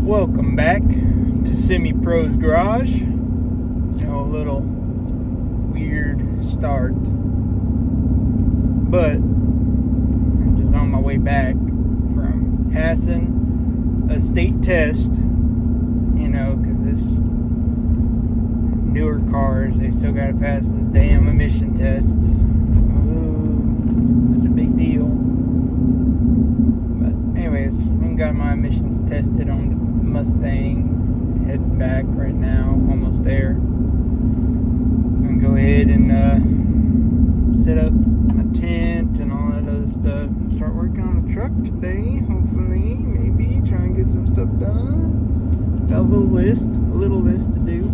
Welcome back to SemiProsGarage. A little weird start, but I'm just on my way back from passing a state test, because this newer cars, they still got to pass those damn emission tests. Ooh, it's a big deal. But anyways, I got my emissions tested on the Mustang. Heading back right now, almost there. I'm gonna go ahead and set up my tent and all that other stuff and start working on the truck today. Hopefully, maybe try and get some stuff done. Got a little list to do,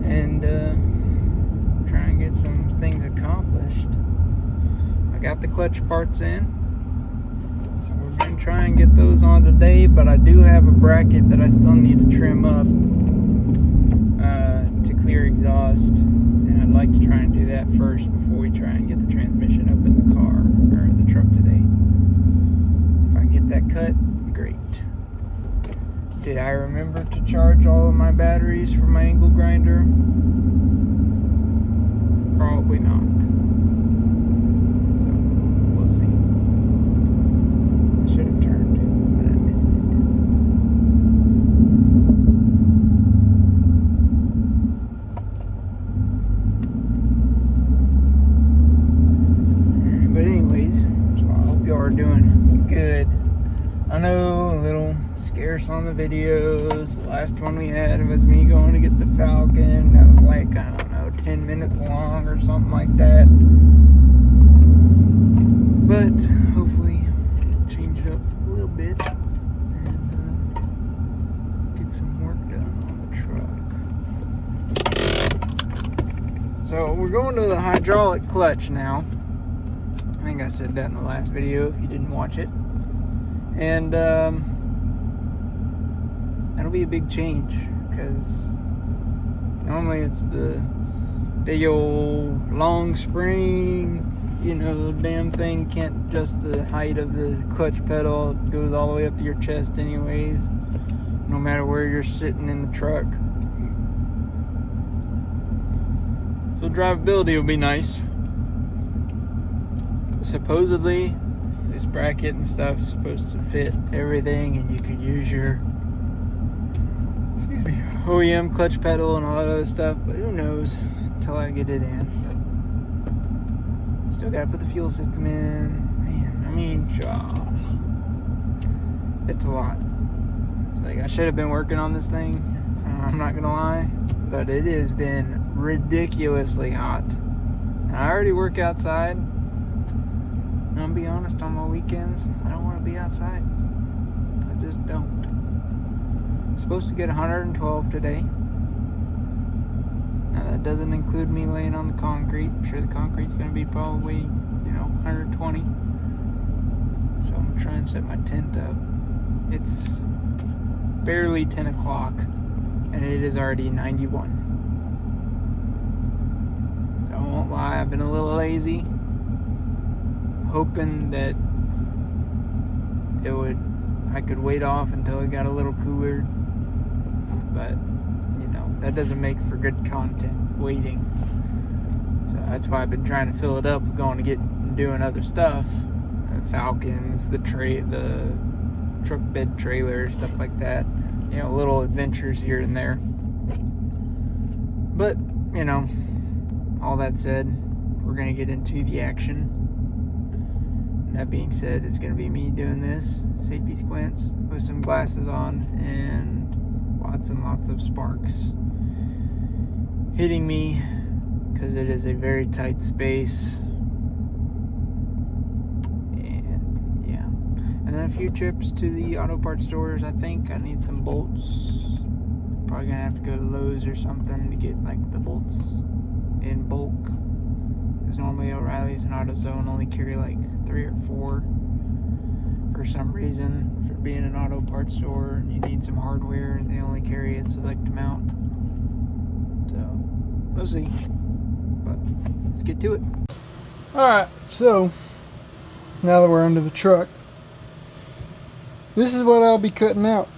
and try and get some things accomplished. I got the clutch parts in, so we're going to try and get those on today, but I do have a bracket that I still need to trim up to clear exhaust, and I'd like to try and do that first before we try and get the transmission up in the car, or the truck today. If I get that cut, great. Did I remember to charge all of my batteries for my angle grinder? Probably not. Should have turned, but I missed it. But anyways, so I hope y'all are doing good. I know a little scarce on the videos. The last one we had was me going to get the Falcon. That was like, I don't know, 10 minutes long or something like that. But hopefully change it up a little bit and get some work done on the truck. So we're going to the hydraulic clutch now. I think I said that in the last video if you didn't watch it. And that'll be a big change, because normally it's the big old long spring. The damn thing can't adjust the height of the clutch pedal. It goes all the way up to your chest anyways, no matter where you're sitting in the truck. So drivability will be nice. Supposedly, this bracket and stuff is supposed to fit everything, and you could use your OEM clutch pedal and all that other stuff, but who knows until I get it in. Still gotta put the fuel system in. Man, it's a lot. It's like I should have been working on this thing. I'm not gonna lie, but it has been ridiculously hot. And I already work outside. And I'll be honest, on my weekends, I don't want to be outside. I just don't. I'm supposed to get 112 today. Now that doesn't include me laying on the concrete. I'm sure the concrete's going to be probably, 120. So I'm trying to set my tent up. It's barely 10 o'clock and it is already 91. So I won't lie, I've been a little lazy, hoping that I could wait off until it got a little cooler, but that doesn't make for good content, waiting. So that's why I've been trying to fill it up with going to get doing other stuff. Falcons, the truck bed trailer, stuff like that. Little adventures here and there. But, all that said, we're going to get into the action. And that being said, it's going to be me doing this safety squints with some glasses on and lots of sparks hitting me, because it is a very tight space. And yeah, and then a few trips to the auto parts stores. I think I need some bolts. Probably gonna have to go to Lowe's or something to get like the bolts in bulk, because normally O'Reilly's and AutoZone only carry like 3 or 4 for some reason. For being an auto parts store, and you need some hardware, and they only carry a select amount. So we'll see, but let's get to it. Alright, so now that we're under the truck, This is what I'll be cutting out.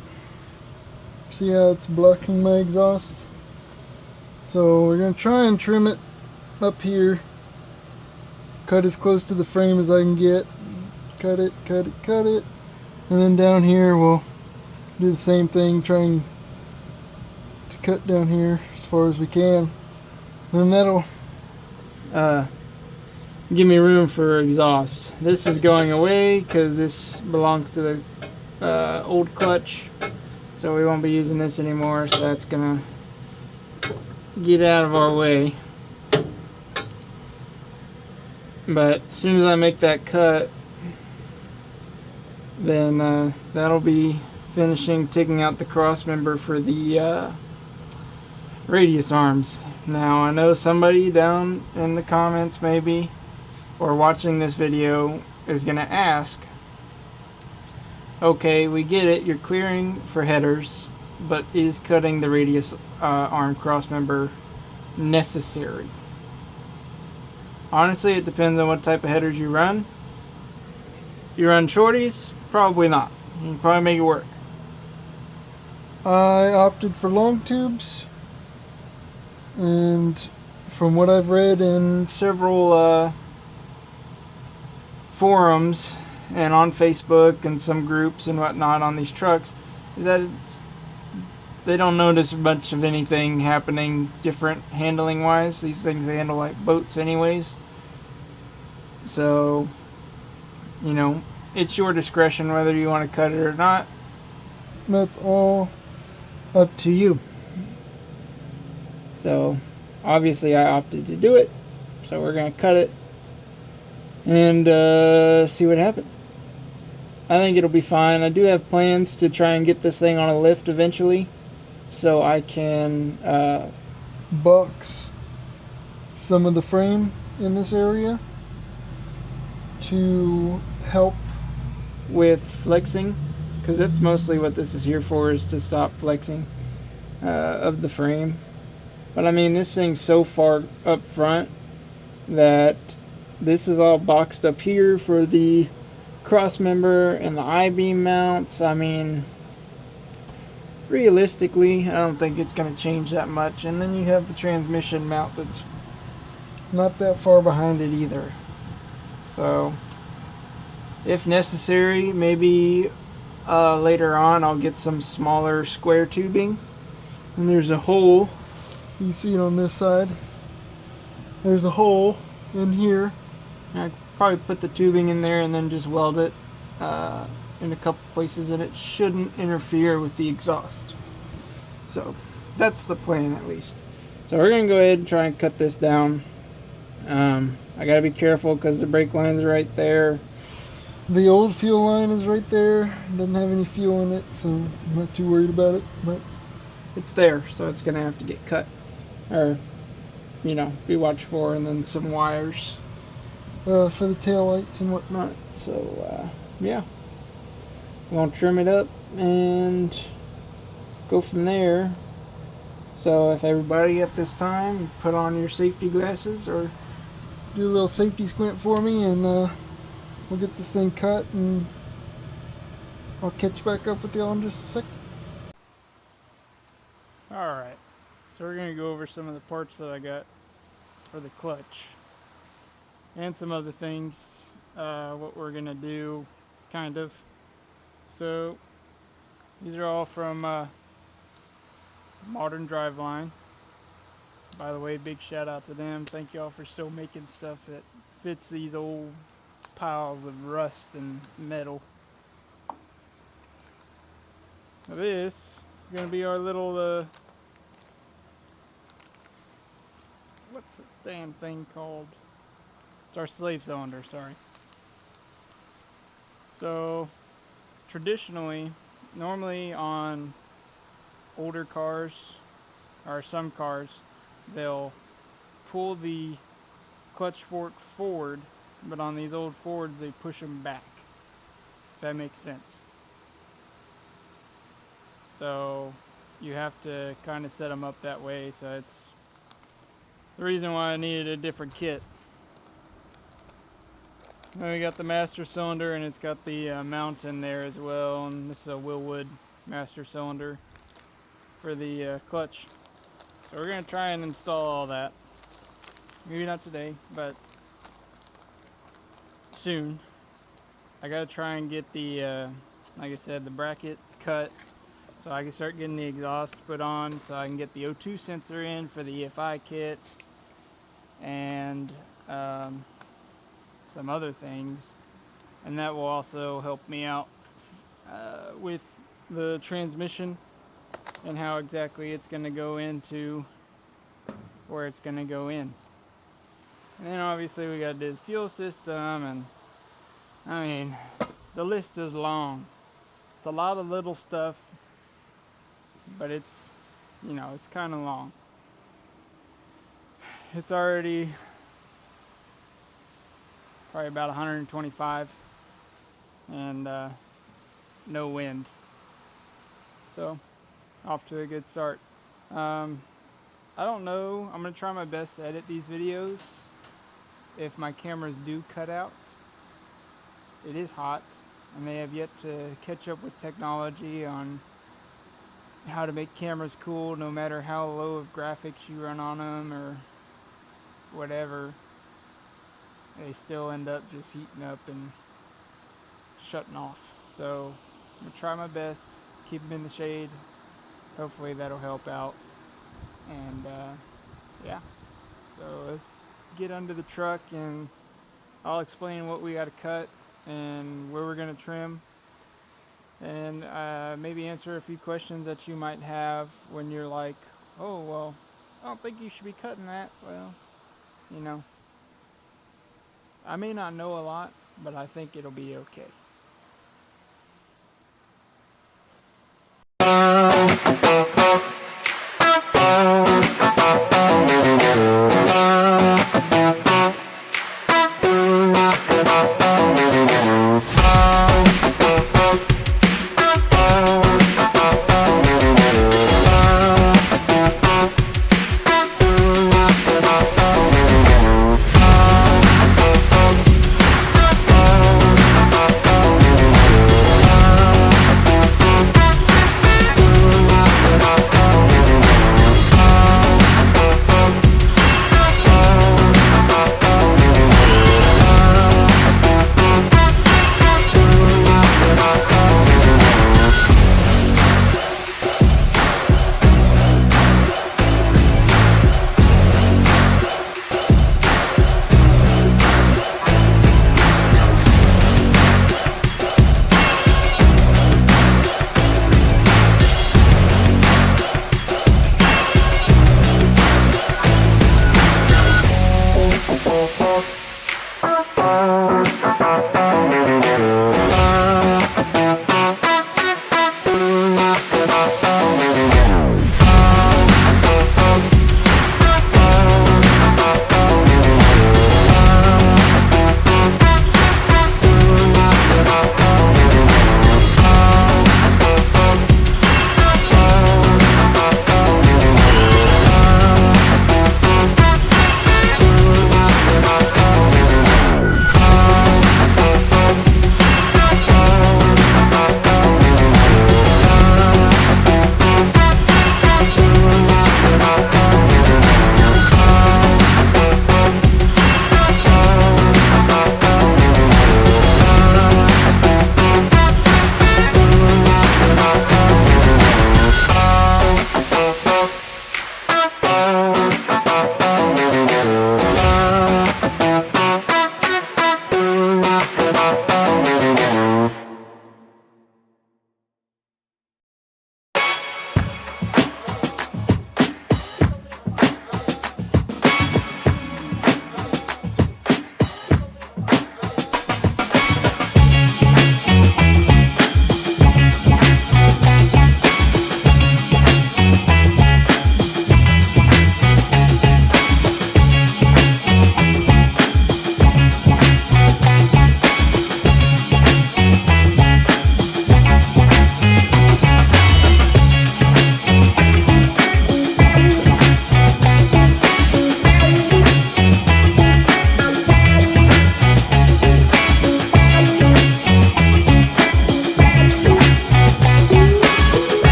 See how it's blocking my exhaust? So we're going to try and trim it up here. Cut as close to the frame as I can get. Cut it, cut it, cut it. And then down here we'll do the same thing, trying to cut down here as far as we can. And that'll give me room for exhaust. This is going away because this belongs to the old clutch. So we won't be using this anymore, so that's gonna get out of our way. But as soon as I make that cut, then that'll be finishing taking out the cross member for the radius arms. Now I know somebody down in the comments maybe, or watching this video, is gonna ask, okay, we get it, you're clearing for headers, but is cutting the radius arm cross member necessary? Honestly, it depends on what type of headers you run. If you run shorties, probably not. You can probably make it work. I opted for long tubes, and from what I've read in several forums and on Facebook and some groups and whatnot on these trucks, is that they don't notice much of anything happening different handling wise. These things they handle like boats anyways. So, you know, it's your discretion whether you want to cut it or not. That's all up to you. So, obviously I opted to do it. So we're going to cut it and see what happens. I think it'll be fine. I do have plans to try and get this thing on a lift eventually, so I can box some of the frame in this area to help with flexing, because that's mostly what this is here for, is to stop flexing of the frame. But I mean, this thing's so far up front that this is all boxed up here for the cross member and the I-beam mounts. I mean, realistically, I don't think it's going to change that much. And then you have the transmission mount that's not that far behind it either. So, if necessary, maybe later on I'll get some smaller square tubing. And there's a hole. You can see it on this side. There's a hole in here. I could probably put the tubing in there and then just weld it in a couple places, and it shouldn't interfere with the exhaust. So that's the plan, at least. So we're gonna go ahead and try and cut this down. I gotta be careful because the brake line's right there. The old fuel line is right there. It doesn't have any fuel in it, so I'm not too worried about it. But it's there, so it's gonna have to get cut, or you know, be watched for, and then some wires for the tail lights and whatnot. So yeah, I'm gonna trim it up and go from there. So if everybody at this time, put on your safety glasses or do a little safety squint for me, and we'll get this thing cut, and I'll catch back up with y'all in just a second. Alright, so we're going to go over some of the parts that I got for the clutch and some other things, what we're going to do, kind of. So these are all from Modern Driveline. By the way, big shout out to them. Thank y'all for still making stuff that fits these old piles of rust and metal. Now this is going to be our little, what's this damn thing called? It's our slave cylinder, sorry. So, traditionally, normally on older cars, or some cars, they'll pull the clutch fork forward, but on these old Fords they push them back, if that makes sense. So you have to kind of set them up that way, so it's the reason why I needed a different kit. Then we got the master cylinder, and it's got the mount in there as well. And this is a Wood master cylinder for the clutch. So we're gonna try and install all that. Maybe not today, but soon. I gotta try and get the, like I said, the bracket cut so I can start getting the exhaust put on, so I can get the O2 sensor in for the EFI kit, and some other things. And that will also help me out with the transmission and how exactly it's going to go into where it's going to go in. And then obviously we got to do the fuel system, and I mean, the list is long. It's a lot of little stuff, but it's, you know, it's kind of long. It's already probably about 125 and no wind, so off to a good start. I don't know, I'm gonna try my best to edit these videos if my cameras do cut out. It is hot, and they have yet to catch up with technology on how to make cameras cool, no matter how low of graphics you run on them or whatever. They still end up just heating up and shutting off. So I'm gonna try my best, keep them in the shade. Hopefully that'll help out. And yeah, so let's get under the truck and I'll explain what we got to cut and where we're gonna trim, and maybe answer a few questions that you might have when you're like, oh well, I don't think you should be cutting that. Well, you know, I may not know a lot, but I think it'll be okay.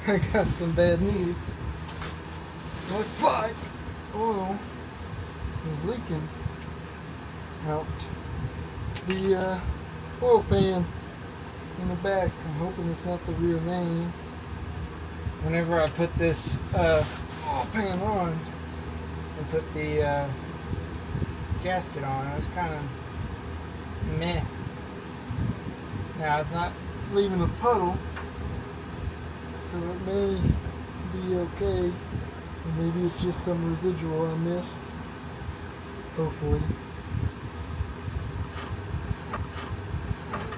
I got some bad news. Looks like oil is leaking out the oil pan in the back. I'm hoping it's not the rear main. Whenever I put this oil pan on and put the gasket on, it was kind of meh. Now it's not leaving a puddle, so it may be okay. And maybe it's just some residual I missed. Hopefully.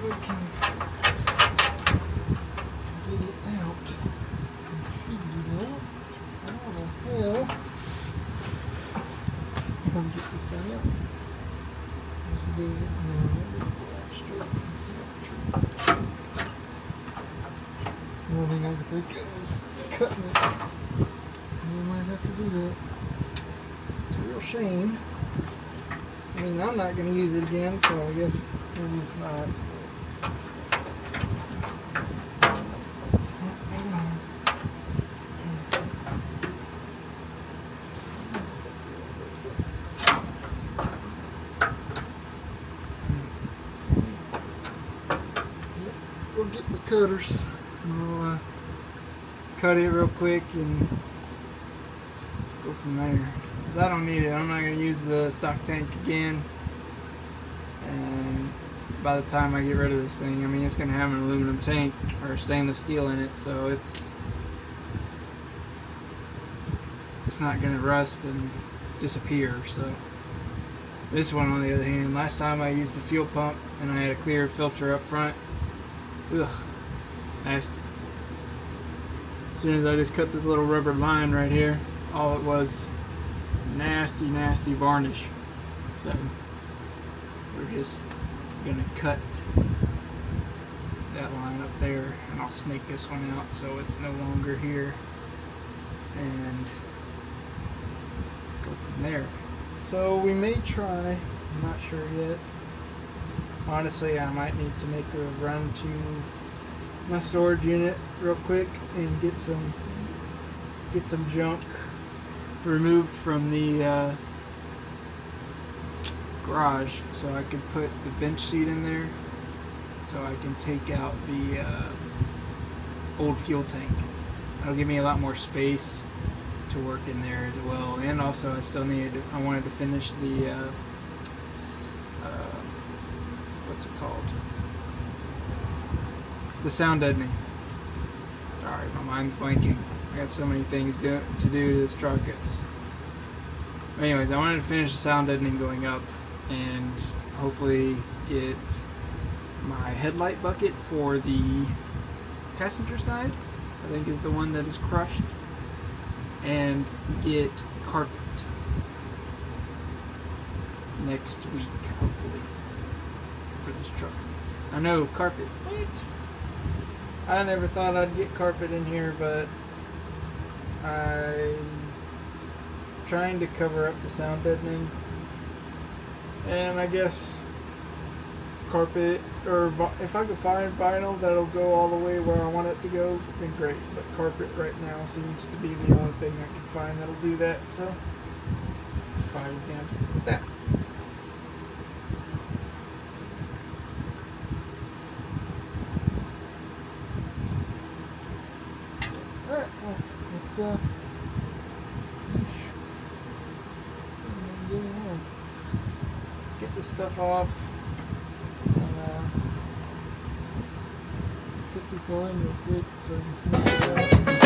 We can get it out and figure it out. How the hell can we get this thing out? Let's do it now. Straight and symmetry. The only thing I could think of is cutting it. You might have to do that. It's a real shame. I mean, I'm not going to use it again, so I guess maybe it's not. Go get my cutters. We'll cut it real quick and go from there. Because I don't need it. I'm not going to use the stock tank again. And by the time I get rid of this thing, I mean, it's going to have an aluminum tank or stainless steel in it, so it's not going to rust and disappear. So this one, on the other hand, last time I used the fuel pump and I had a clear filter up front. Ugh, nasty. As soon as I just cut this little rubber line right here, all it was nasty, nasty varnish. So we're just gonna cut that line up there, and I'll snake this one out so it's no longer here, and go from there. So we may try, I'm not sure yet. Honestly, I might need to make a run to my storage unit real quick and get some junk removed from the garage, so I could put the bench seat in there, so I can take out the old fuel tank. That'll give me a lot more space to work in there as well. And also, I wanted to finish the what's it called? The sound deadening. Sorry, my mind's blanking. I got so many things to do to this truck. Anyways, I wanted to finish the sound deadening going up and hopefully get my headlight bucket for the passenger side, I think is the one that is crushed, and get carpet next week, hopefully, for this truck. I know, carpet. What? I never thought I'd get carpet in here, but I'm trying to cover up the sound deadening, and I guess carpet, or if I could find vinyl that'll go all the way where I want it to go, then great. But carpet right now seems to be the only thing I can find that'll do that, so probably just gonna have to stick with that. Alright, well, let's get this stuff off and get this line real quick so I can snip it out.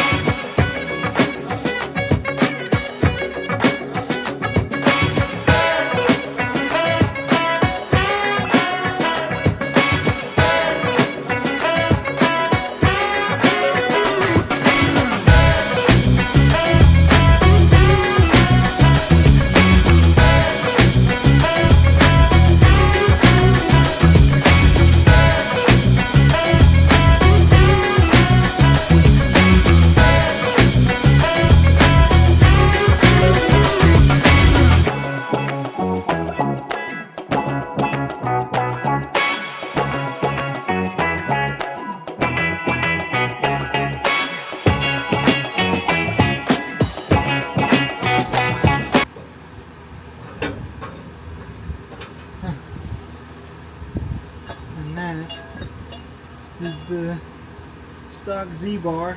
stock Z-bar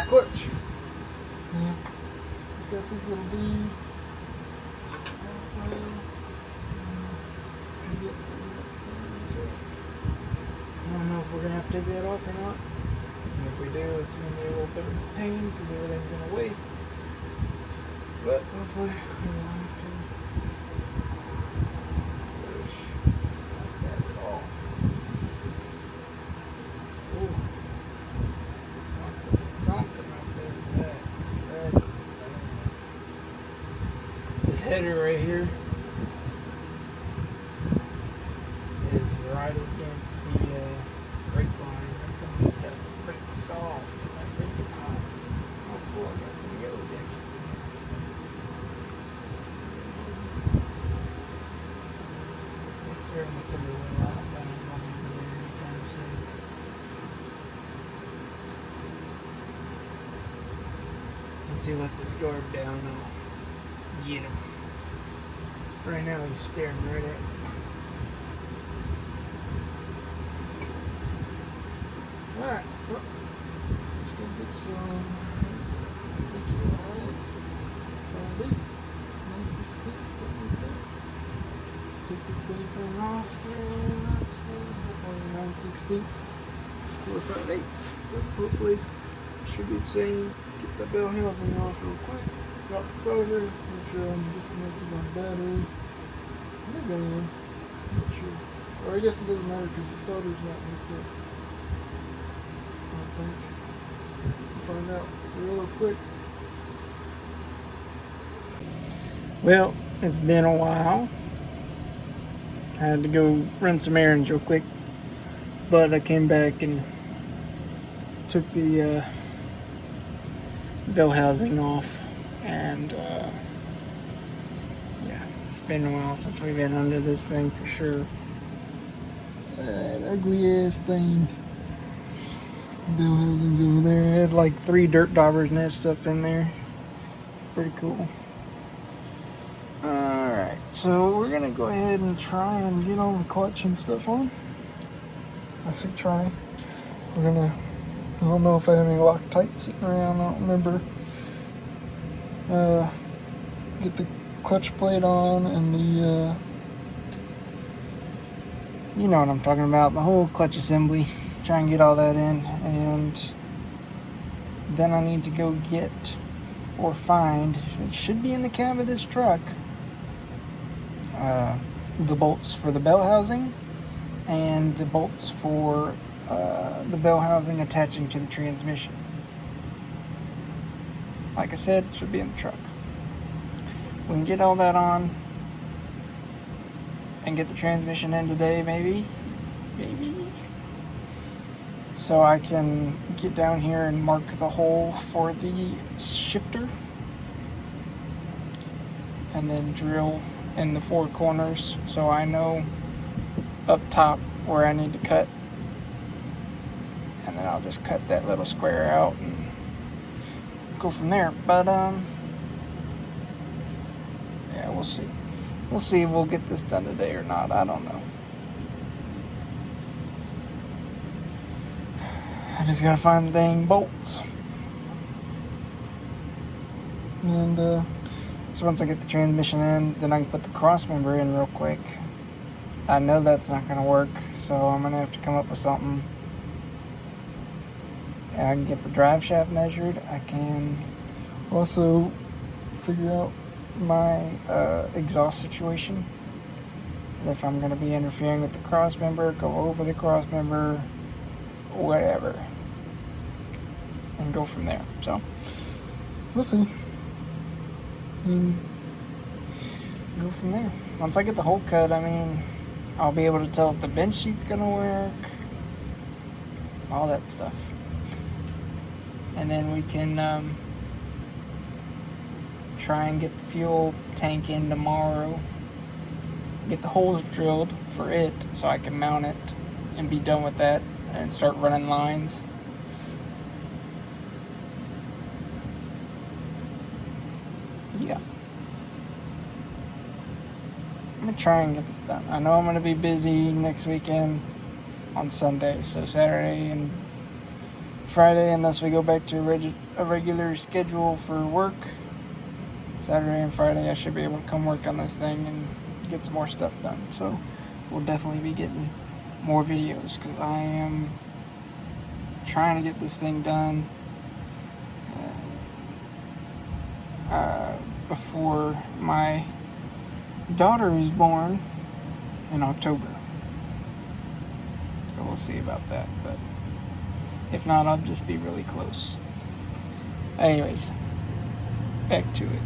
clutch. Yeah. It's got this little bead. I don't know if we're gonna have to take that off or not. And if we do, it's gonna be a little bit of a pain because everything's in the way. But hopefully we won't have to push like that at all. Ooh. Something right there for that. 'Cause that is bad. This header right here is right against the brake line. That's going to make that brake soft when that thing gets hot. Oh, cool. I got some yellow jackets in here. This is where I'm going to figure it out. I'm going to go over there anytime soon. Once he lets his guard down, I'll get him. Right now, he's staring right at me. Alright, well, let's go get some. Looks like 5/8, 9/16, something like that. Take this dang thing off, and that's hopefully 9/16 or 5/8. So hopefully it should be the same. Get the bell housing off real quick. Drop the starter, make sure I'm disconnected on the battery. Maybe I am. I'm not sure. Or I guess it doesn't matter because the starter's not hooked up. I think. We'll find out real quick. Well, it's been a while. I had to go run some errands real quick, but I came back and took the bell housing off, and yeah, it's been a while since we've been under this thing for sure. That ugly ass thing. Bell housings over there. I had like 3 dirt daubers nests up in there. Pretty cool. Alright, so we're gonna go ahead and try and get all the clutch and stuff on. I say try. I don't know if I have any Loctite sitting around, I don't remember. Get the clutch plate on and the, you know what I'm talking about, the whole clutch assembly. Try and get all that in, and then I need to go get or find, it should be in the cab of this truck, the bolts for the bell housing and the bolts for the bell housing attaching to the transmission. Like I said, it should be in the truck. We can get all that on and get the transmission in today, maybe. So I can get down here and mark the hole for the shifter and then drill in the 4 corners so I know up top where I need to cut, and then I'll just cut that little square out and go from there. But yeah, we'll see if we'll get this done today or not. I don't know. I just gotta find the dang bolts. And so once I get the transmission in, then I can put the cross member in real quick. I know that's not gonna work, so I'm gonna have to come up with something. I can get the drive shaft measured. I can also figure out my exhaust situation. If I'm gonna be interfering with the cross member, go over the cross member, whatever, and go from there. So we'll see, and go from there. Once I get the hole cut, I mean, I'll be able to tell if the bench seat's gonna work, all that stuff, and then we can try and get the fuel tank in tomorrow, get the holes drilled for it so I can mount it and be done with that and start running lines. Yeah, I'm gonna try and get this done. I know I'm gonna be busy next weekend on Sunday, so Saturday and Friday, unless we go back to a regular schedule for work. Saturday and Friday I should be able to come work on this thing and get some more stuff done. So we'll definitely be getting more videos because I am trying to get this thing done before my daughter is born in October. So we'll see about that, but if not, I'll just be really close. Anyways, back to it.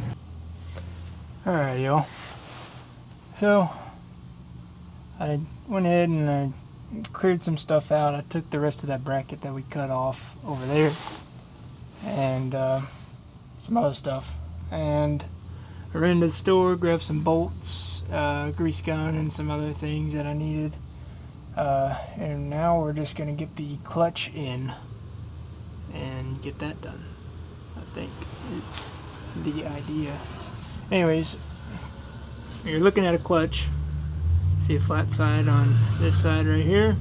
Alright, y'all. So I went ahead and I cleared some stuff out. I took the rest of that bracket that we cut off over there and some other stuff, and I ran to the store, grabbed some bolts, grease gun, and some other things that I needed, and now we're just gonna get the clutch in and get that done, I think is the idea. Anyways, you're looking at a clutch. See a flat side on this side right here,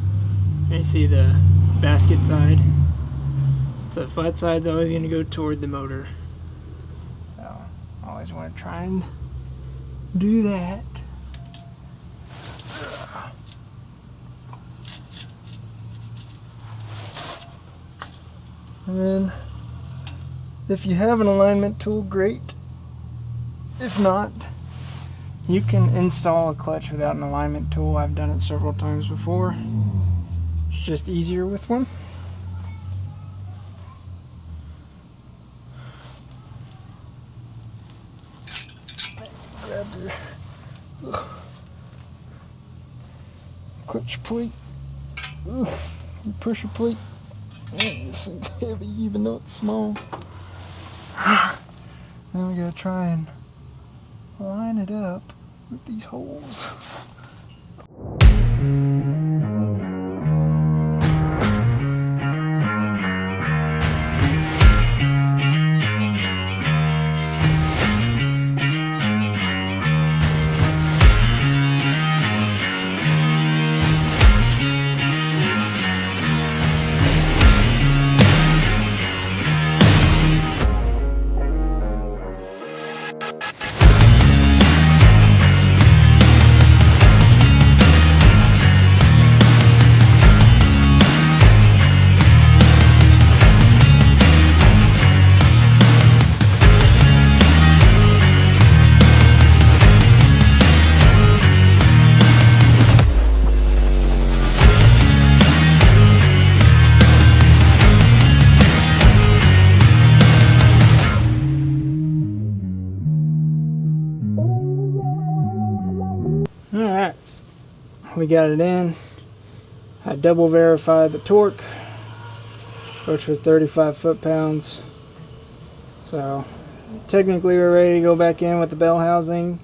and you see the basket side. So the flat side's always going to go toward the motor. So I always want to try and do that. And then if you have an alignment tool, great. If not, you can install a clutch without an alignment tool. I've done it several times before. It's just easier with one. Grab your clutch plate, your pressure plate. Man, this thing's heavy even though it's small. Now we gotta try and line it up with these holes. Alright, we got it in. I double verified the torque, which was 35 foot-pounds. So technically we're ready to go back in with the bell housing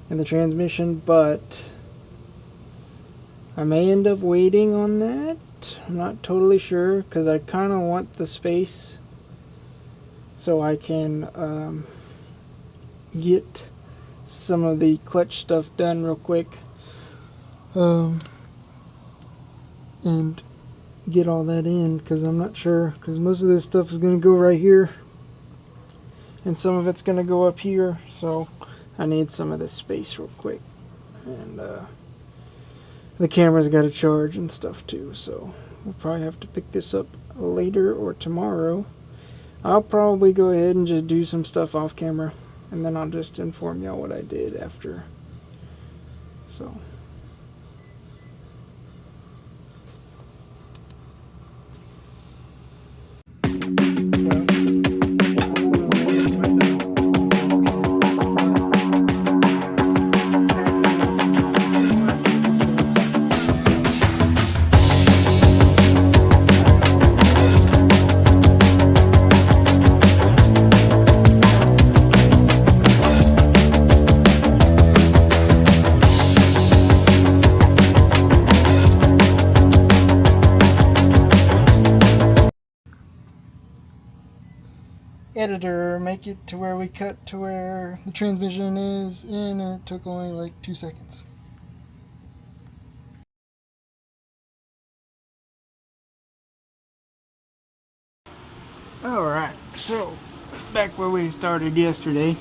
and the transmission, but I may end up waiting on that. I'm not totally sure because I kind of want the space so I can get some of the clutch stuff done real quick, and get all that in, because I'm not sure, because most of this stuff is going to go right here and some of it's going to go up here, so I need some of this space real quick. And the camera's got to charge and stuff too, so we'll probably have to pick this up later or tomorrow. I'll probably go ahead and just do some stuff off camera, and then I'll just inform y'all what I did after. So editor, make it to where we cut to where the transmission is in, and it took only like 2 seconds. Alright, so back where we started yesterday.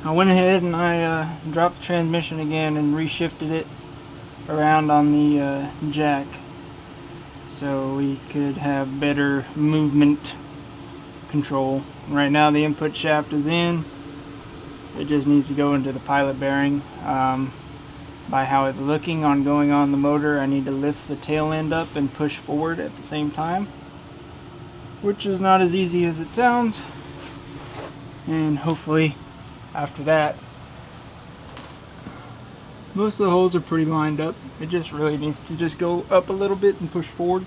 I went ahead and I dropped the transmission again and reshifted it around on the jack so we could have better movement control. Right now the input shaft is in. It just needs to go into the pilot bearing. By how it's looking on going on the motor, I need to lift the tail end up and push forward at the same time, which is not as easy as it sounds. And hopefully after that, most of the holes are pretty lined up. It just really needs to just go up a little bit and push forward.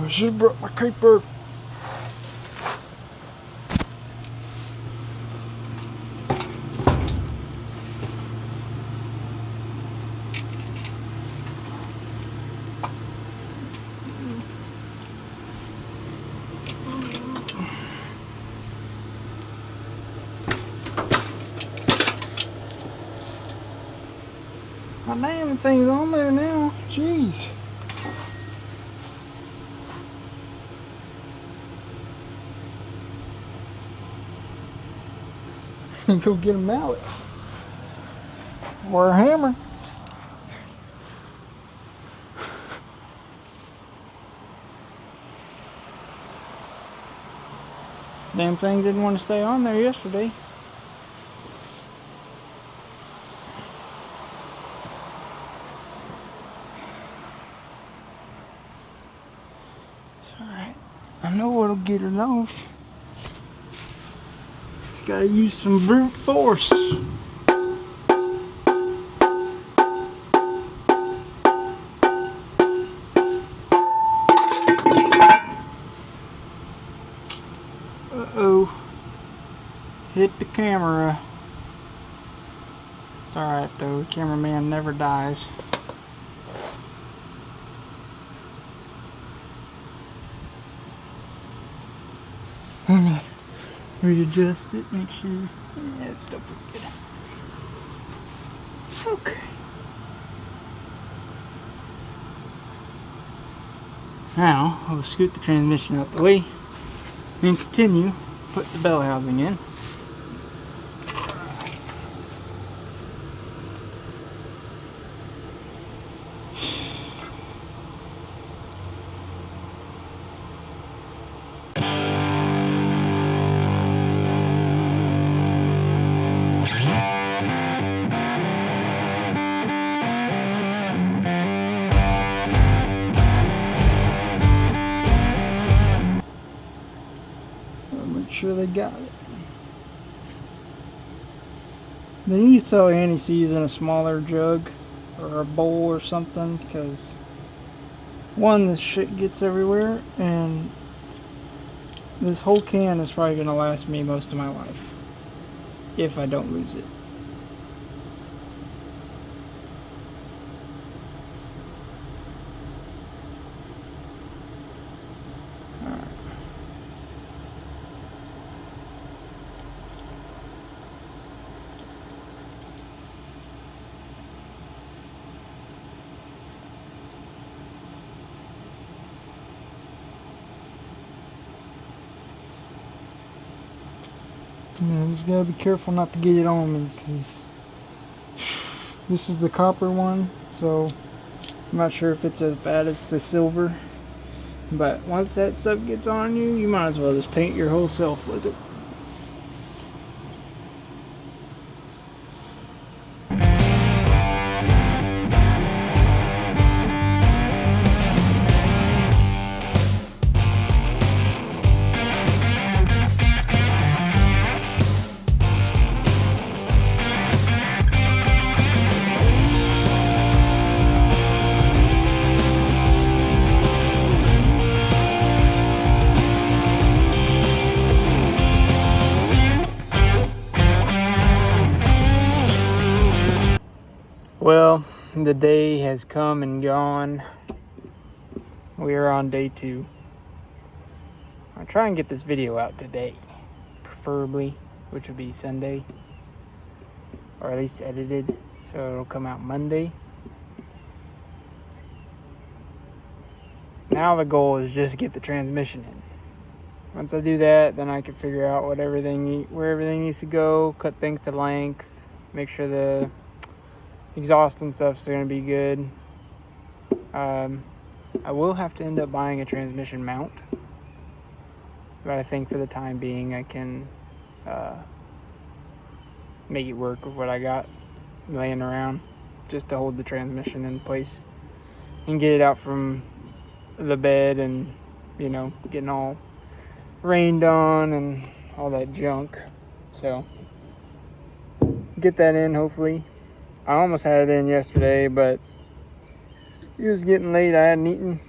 I should have brought my paper. My damn thing's on there now. Jeez. Go get a mallet. Or a hammer. Damn thing didn't want to stay on there yesterday. It's alright. I know what'll get it off. Just gotta use some brute force. Uh-oh. Hit the camera. It's alright though, the cameraman never dies. Let me readjust it, make sure. Yeah, it's still pretty good. Okay. Now, I'll scoot the transmission out the way and continue, put the bell housing in. Make sure they got it. They need to sell anti-seize in a smaller jug or a bowl or something, because one, this shit gets everywhere, and this whole can is probably going to last me most of my life if I don't lose it. Yeah, just gotta be careful not to get it on me, because this is the copper one, so I'm not sure if it's as bad as the silver. But once that stuff gets on you, you might as well just paint your whole self with it. Well, the day has come and gone. We are on day 2. I'll try and get this video out today, preferably, which would be Sunday, or at least edited, so it'll come out Monday. Now the goal is just to get the transmission in. Once I do that, then I can figure out where everything needs to go, cut things to length, make sure the exhaust and stuff is going to be good. I will have to end up buying a transmission mount, but I think for the time being I can make it work with what I got laying around, just to hold the transmission in place and get it out from the bed, and you know, getting all rained on and all that junk. So get that in, hopefully. I almost had it in yesterday, but it was getting late. I hadn't eaten.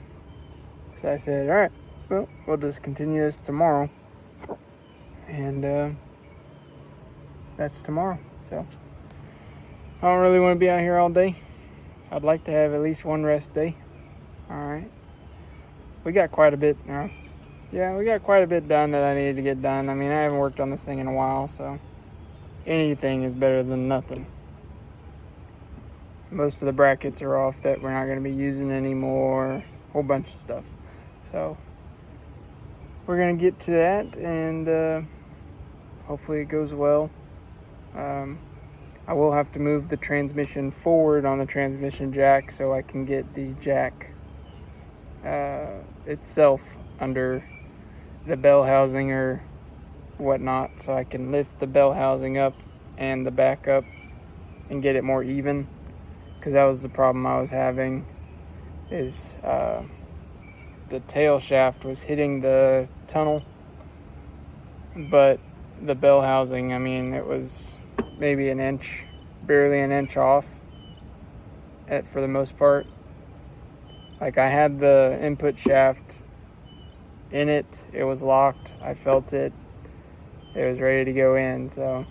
So I said, alright, well, we'll just continue this tomorrow. And that's tomorrow. So I don't really want to be out here all day. I'd like to have at least one rest day. Alright. We got quite a bit now. Yeah, we got quite a bit done that I needed to get done. I mean, I haven't worked on this thing in a while, so anything is better than nothing. most of the brackets are off that we're not going to be using anymore. A whole bunch of stuff. So we're going to get to that, and hopefully it goes well. I will have to move the transmission forward on the transmission jack so I can get the jack itself under the bell housing or whatnot, so I can lift the bell housing up and the back up and get it more even, because that was the problem I was having, is the tail shaft was hitting the tunnel, but the bell housing, I mean, it was maybe an inch, barely an inch off for the most part. Like, I had the input shaft in it, it was locked, I felt it, it was ready to go in, so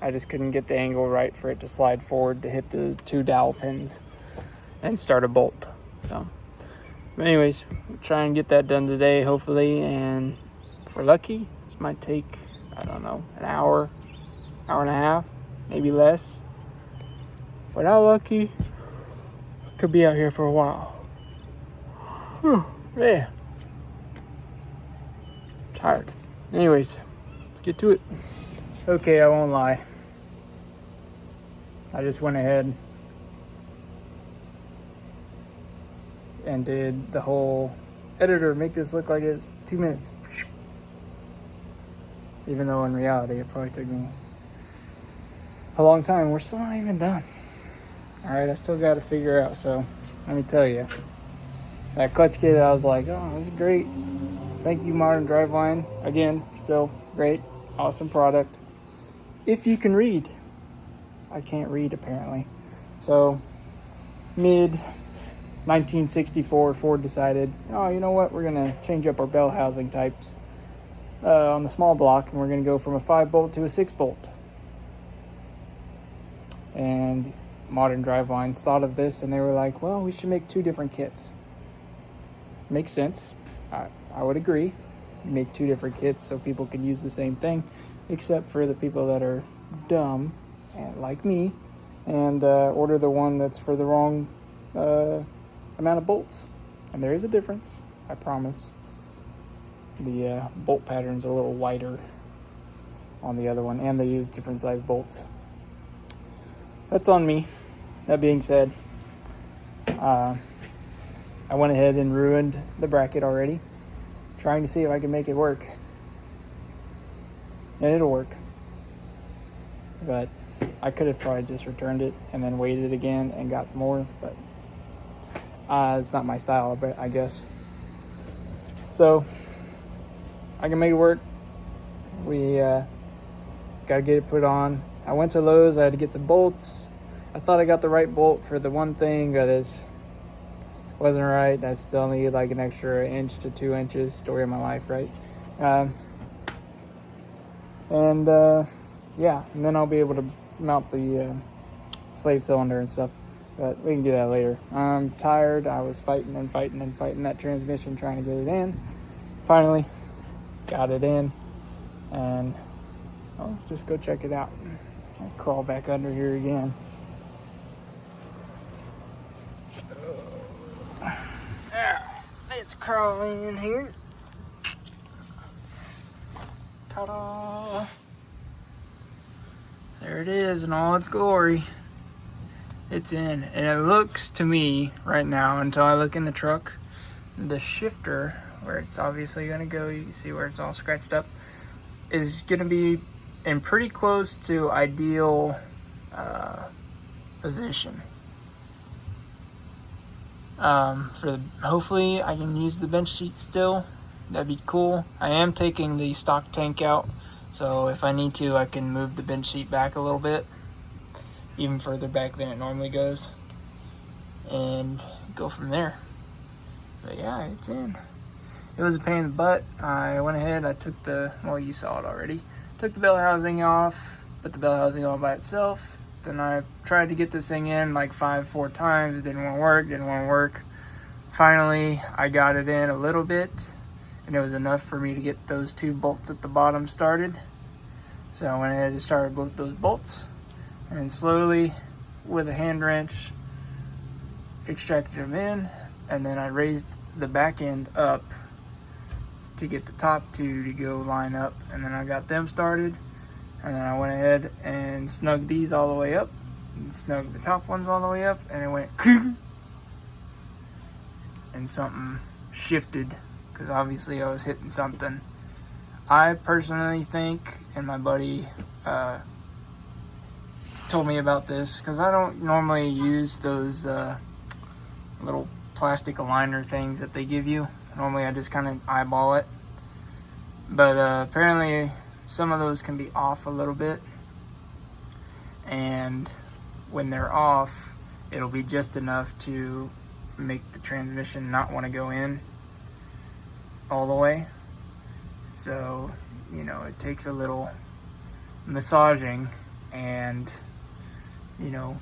I just couldn't get the angle right for it to slide forward to hit the 2 dowel pins and start a bolt. So, but anyways, we'll try and get that done today, hopefully, and if we're lucky, this might take, I don't know, an hour, hour and a half, maybe less. If we're not lucky, could be out here for a while. Yeah. Tired. Anyways, let's get to it. Okay, I won't lie. I just went ahead and did the whole editor, make this look like it's 2 minutes. Even though in reality it probably took me a long time. We're still not even done. Alright, I still got to figure out, so let me tell you. That clutch kit, I was like, oh, this is great. Thank you, Modern Driveline. Again, still great. Awesome product. If you can read. I can't read, apparently. So, mid 1964, Ford decided, oh, you know what? We're going to change up our bell housing types on the small block, and we're going to go from a 5-bolt to a 6-bolt. And Modern Drivelines thought of this, and they were like, well, we should make 2 different kits. Makes sense. I would agree. Make 2 different kits so people can use the same thing, except for the people that are dumb, like me, and order the one that's for the wrong amount of bolts. And there is a difference, I promise. The bolt pattern's a little wider on the other one, and they use different size bolts. That's on me. That being said, I went ahead and ruined the bracket already, trying to see if I can make it work. And it'll work. But I could have probably just returned it and then waited again and got more, but it's not my style, but I guess. So, I can make it work. We got to get it put on. I went to Lowe's, I had to get some bolts. I thought I got the right bolt for the one thing, but it wasn't right. I still need like an extra 1 to 2 inches. Story of my life, right? Yeah, and then I'll be able to mount the slave cylinder and stuff, but we can do that later. I'm tired. I was fighting that transmission, trying to get it in. Finally got it in, and let's just go check it out. I'll crawl back under here again. Let's crawl in here. Ta-da! There it is in all its glory. It's in, and it looks to me right now, until I look in the truck, the shifter, where it's obviously going to go, you can see where it's all scratched up, is going to be in pretty close to ideal position. Hopefully I can use the bench seat still. That'd be cool. I am taking the stock tank out, so if I need to, I can move the bench seat back a little bit, even further back than it normally goes, and go from there. But yeah, it's in. It was a pain in the butt. I went ahead, I took you saw it already. Took the bell housing off, put the bell housing all by itself. Then I tried to get this thing in like 4 times. It didn't want to work. Finally, I got it in a little bit, and it was enough for me to get those 2 bolts at the bottom started. So I went ahead and started both those bolts, and slowly, with a hand wrench, extracted them in, and then I raised the back end up to get the top two to go line up, and then I got them started, and then I went ahead and snugged these all the way up and snugged the top ones all the way up, and it went and something shifted because obviously I was hitting something. I personally think, and my buddy told me about this, because I don't normally use those little plastic aligner things that they give you. Normally I just kind of eyeball it, but apparently some of those can be off a little bit, and when they're off, it'll be just enough to make the transmission not want to go in all the way. So, you know, it takes a little massaging and, you know,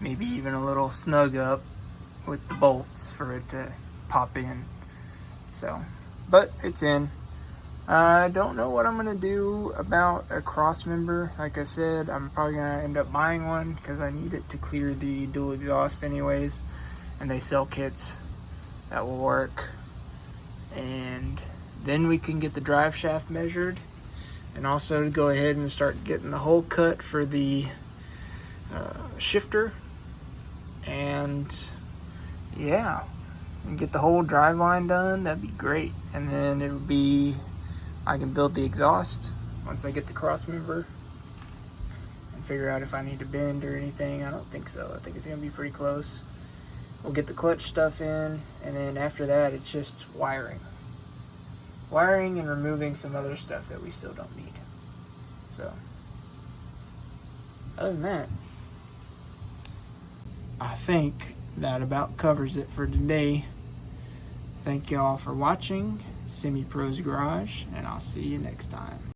maybe even a little snug up with the bolts for it to pop in. So, but it's in. I don't know what I'm going to do about a cross member. Like I said, I'm probably going to end up buying one because I need it to clear the dual exhaust anyways. And they sell kits that will work. And then we can get the drive shaft measured. And also to go ahead and start getting the hole cut for the shifter. And yeah, and get the whole drive line done. That'd be great. And then it'll be, I can build the exhaust once I get the cross member and figure out if I need to bend or anything. I don't think so. I think it's gonna be pretty close. We'll get the clutch stuff in, and then after that it's just wiring and removing some other stuff that we still don't need. So other than that, I think that about covers it for today. Thank y'all for watching SemiProsGarage, and I'll see you next time.